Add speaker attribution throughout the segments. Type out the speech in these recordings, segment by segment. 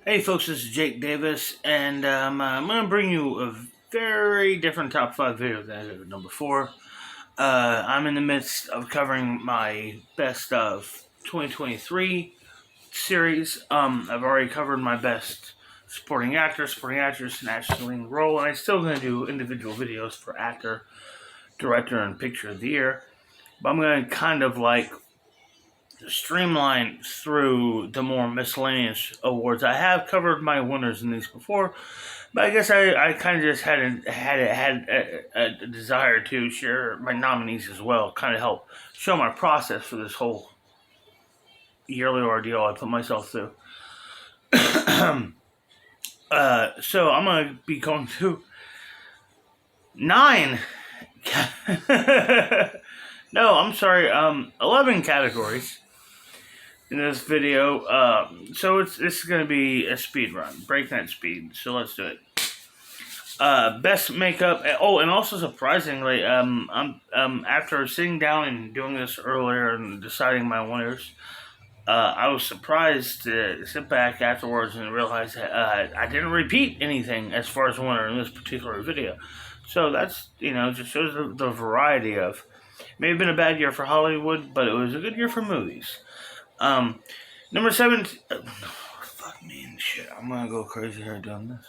Speaker 1: Hey folks, this is Jake Davis, and I'm going to bring you a very different top 5 video than I did number 4. I'm in the midst of covering my best of 2023 series. I've already covered my best supporting actor, supporting actress, and actress leading role, and I'm still going to do individual videos for actor, director, and picture of the year. But I'm going to kind of like streamline through the more miscellaneous awards. I have covered my winners in these before, but I guess I kind of just had a desire to share my nominees as well, kind of help show my process for this whole yearly ordeal I put myself through. So I'm gonna be going through 9. No, I'm sorry. 11 categories in this video. This is gonna be a speed run, breakneck speed. So let's do it. Best makeup. Oh, and also surprisingly, I'm after sitting down and doing this earlier and deciding my winners. I was surprised to sit back afterwards and realize that I didn't repeat anything as far as winner in this particular video. So that's just shows the variety of. May have been a bad year for Hollywood, but it was a good year for movies. Number 7. Fuck me and shit. I'm gonna go crazy here doing this.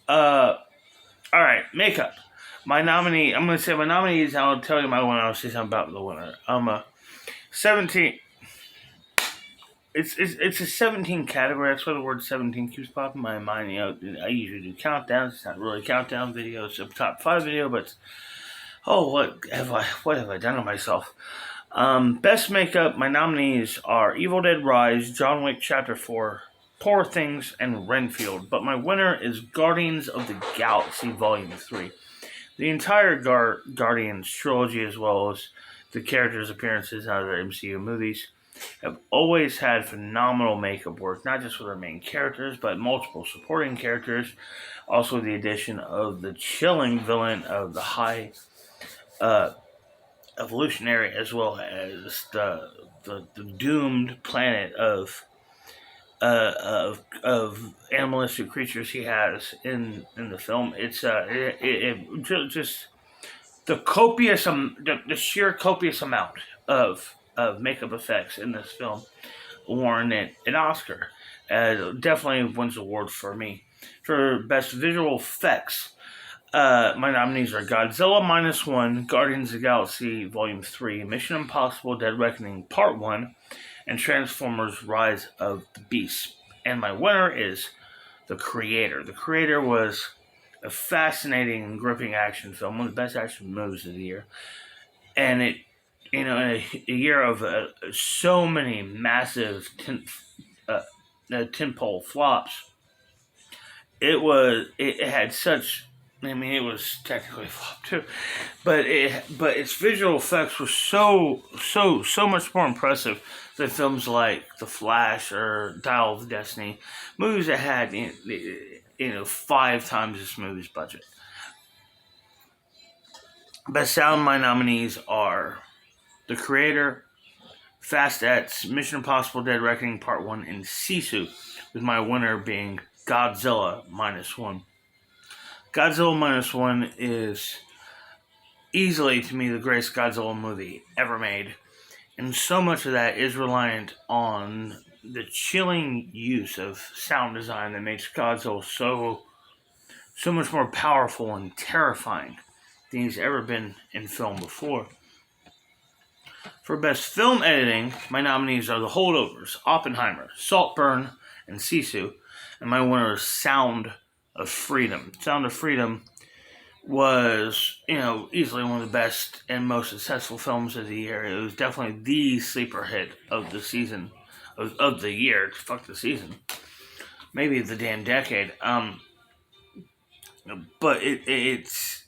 Speaker 1: All right, makeup. My nominee. I'm gonna say my nominees. I'll tell you my winner. I'll say something about the winner. 17. It's a 17 category. That's why the word 17 keeps popping in my mind. I usually do countdowns. It's not really a countdown video. It's a top 5 video, but what have I done to myself? Best makeup. My nominees are Evil Dead Rise, John Wick Chapter 4, Poor Things, and Renfield. But my winner is Guardians of the Galaxy Volume 3. The entire Guardians trilogy, as well as the characters' appearances out of their MCU movies, have always had phenomenal makeup work, not just for their main characters, but multiple supporting characters. Also, the addition of the chilling villain of the High Evolutionary, as well as the doomed planet of animalistic creatures he has in the film. It's just the sheer copious amount of makeup effects in this film warrant an Oscar. Definitely wins the award for me. For best visual effects, my nominees are Godzilla -1, Guardians of the Galaxy Volume 3, Mission Impossible Dead Reckoning Part 1, and Transformers Rise of the Beast. And my winner is The Creator. The Creator was a fascinating and gripping action film, one of the best action movies of the year. And it, in a year of so many massive tentpole flops, it had such. I mean, it was technically a flop too, but its visual effects were so much more impressive than films like The Flash or Dial of Destiny, movies that had 5 times this movie's budget. Best sound, my nominees are The Creator, Fast X, Mission Impossible Dead Reckoning Part 1, and Sisu, with my winner being Godzilla -1. Godzilla -1 is easily, to me, the greatest Godzilla movie ever made. And so much of that is reliant on the chilling use of sound design that makes Godzilla so much more powerful and terrifying than he's ever been in film before. For best film editing, my nominees are The Holdovers, Oppenheimer, Saltburn, and Sisu, and my winner is Sound of Freedom. Sound of Freedom was, easily one of the best and most successful films of the year. It was definitely the sleeper hit of the season, of the year. Fuck the season. Maybe the damn decade. But it's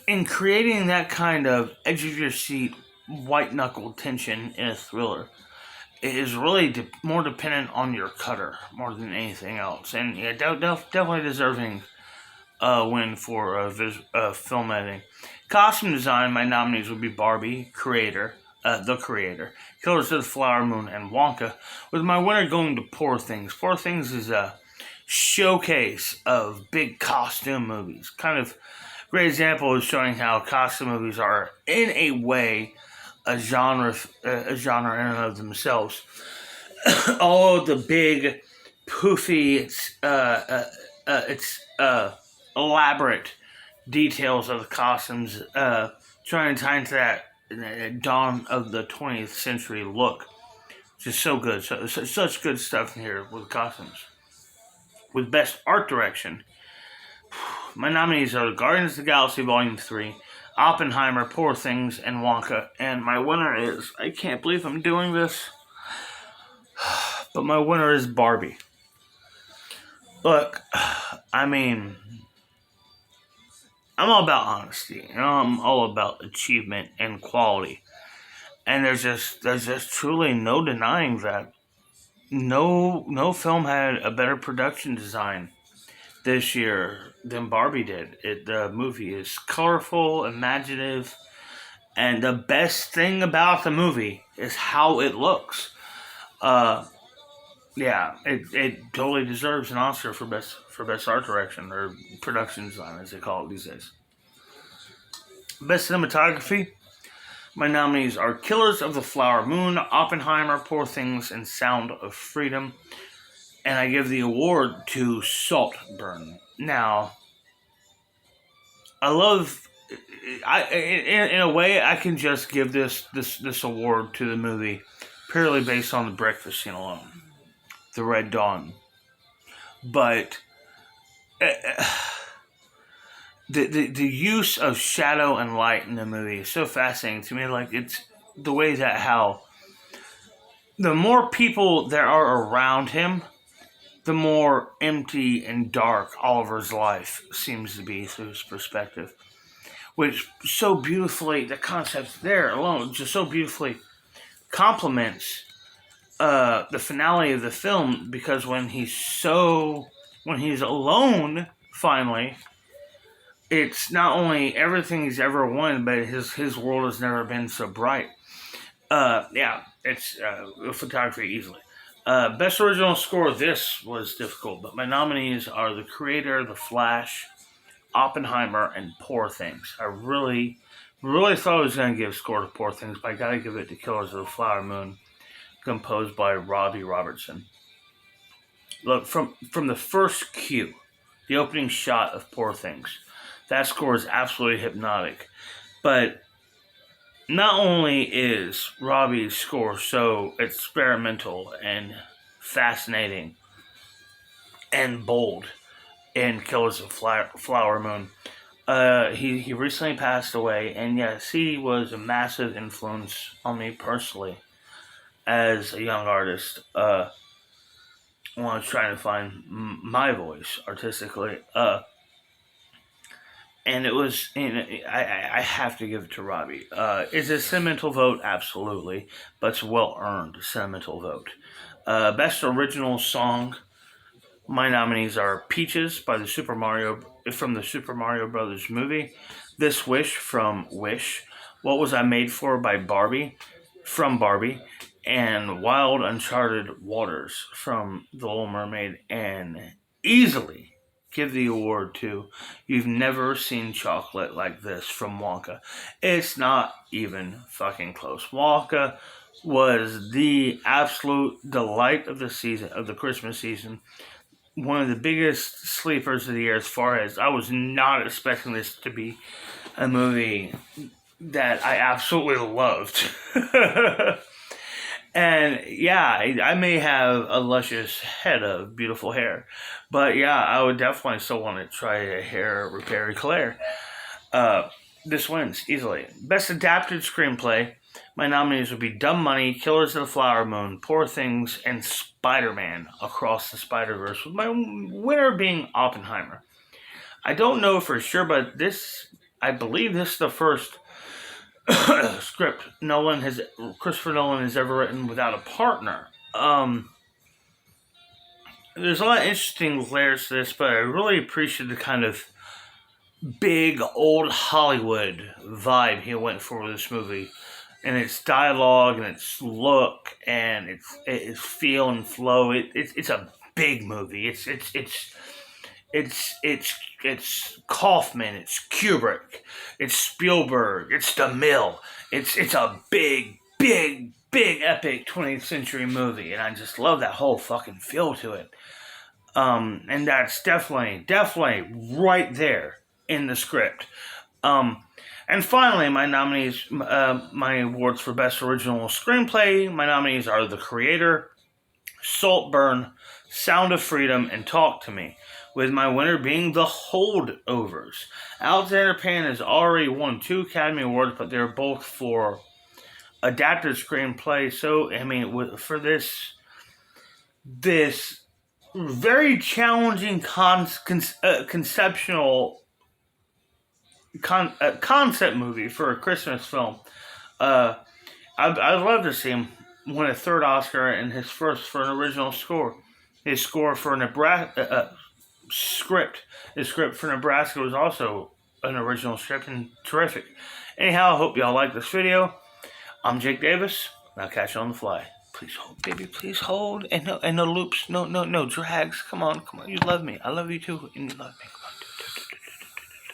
Speaker 1: in creating that kind of edge of your seat, white knuckle tension in a thriller. It is really more dependent on your cutter more than anything else, and definitely deserving win for film editing. Costume design, my nominees would be Barbie, Creator, the creator, Killers of the Flower Moon, and Wonka, with my winner going to Poor Things. Poor Things is a showcase of big costume movies. Kind of great example of showing how costume movies are, in a way, a genre in and of themselves. All of the big, poofy, elaborate details of the costumes, trying to tie into that dawn of the 20th century look. Just so good. Such good stuff in here with costumes. With Best Art Direction, my nominees are Guardians of the Galaxy Volume 3, Oppenheimer, Poor Things, and Wonka. And my winner is, I can't believe I'm doing this, but my winner is Barbie. Look, I mean, I'm all about honesty. I'm all about achievement and quality. And there's just truly no denying that. No film had a better production design this year than Barbie did. The movie is colorful, imaginative, and the best thing about the movie is how it looks. Yeah, it totally deserves an Oscar for best art direction, or production design as they call it these days. Best cinematography. My nominees are Killers of the Flower Moon, Oppenheimer, Poor Things, and Sound of Freedom. And I give the award to Saltburn. Now, I love. In a way, I can just give this award to the movie purely based on the breakfast scene alone, the Red Dawn. But the use of shadow and light in the movie is so fascinating to me. Like, it's the way that how the more people there are around him, the more empty and dark Oliver's life seems to be through his perspective. Which so beautifully, the concept there alone just so beautifully complements the finale of the film, because when he's alone finally, it's not only everything he's ever wanted, but his world has never been so bright. Yeah, it's photography easily. Best original score. This was difficult, but my nominees are The Creator, The Flash, Oppenheimer, and Poor Things. I really thought I was going to give score to Poor Things, but I got to give it to Killers of the Flower Moon, composed by Robbie Robertson. Look, from the first cue, the opening shot of Poor Things, that score is absolutely hypnotic. But not only is Robbie's score so experimental and fascinating and bold in Killers of Flower Moon, he recently passed away, and yes, he was a massive influence on me personally as a young artist. When I was trying to find my voice artistically, and it was, I have to give it to Robbie. Is it a sentimental vote? Absolutely, but it's a well-earned sentimental vote. Best original song. My nominees are Peaches from the Super Mario Brothers movie, This Wish from Wish, What Was I Made For by Barbie from Barbie, and Wild Uncharted Waters from The Little Mermaid, and easily give the award to You've Never Seen Chocolate Like This from Wonka. It's not even fucking close. Wonka was the absolute delight of the Christmas season. One of the biggest sleepers of the year, as far as I was not expecting this to be a movie that I absolutely loved. And yeah, I may have a luscious head of beautiful hair, but yeah, I would definitely still want to try a hair repair eclair. This wins easily. Best Adapted Screenplay. My nominees would be Dumb Money, Killers of the Flower Moon, Poor Things, and Spider-Man Across the Spider-Verse, with my winner being Oppenheimer. I don't know for sure, but I believe this is the first script Christopher Nolan has ever written without a partner. There's a lot of interesting layers to this, but I really appreciate the kind of big old Hollywood vibe he went for with this movie. and its dialogue and its look and its feel and flow. It's a big movie. It's Kaufman, it's Kubrick, it's Spielberg, it's DeMille. It's a big epic 20th century movie, and I just love that whole fucking feel to it. And that's definitely right there in the script. And finally, my nominees, my awards for Best Original Screenplay, my nominees are The Creator, Saltburn, Sound of Freedom, and Talk to Me, with my winner being The Holdovers. Alexander Payne has already won 2 Academy Awards, but they're both for adapted screenplay. So, I mean, for this very challenging conceptual concept movie for a Christmas film, I'd love to see him win a 3rd Oscar and his first for an original score. His score for Nebraska his script for Nebraska was also an original script and terrific. Anyhow, I hope y'all like this video. I'm Jake Davis, and I'll catch you on the fly. Please hold, baby, please hold. And no loops, no drags. Come on. You love me. I love you too, and you love me.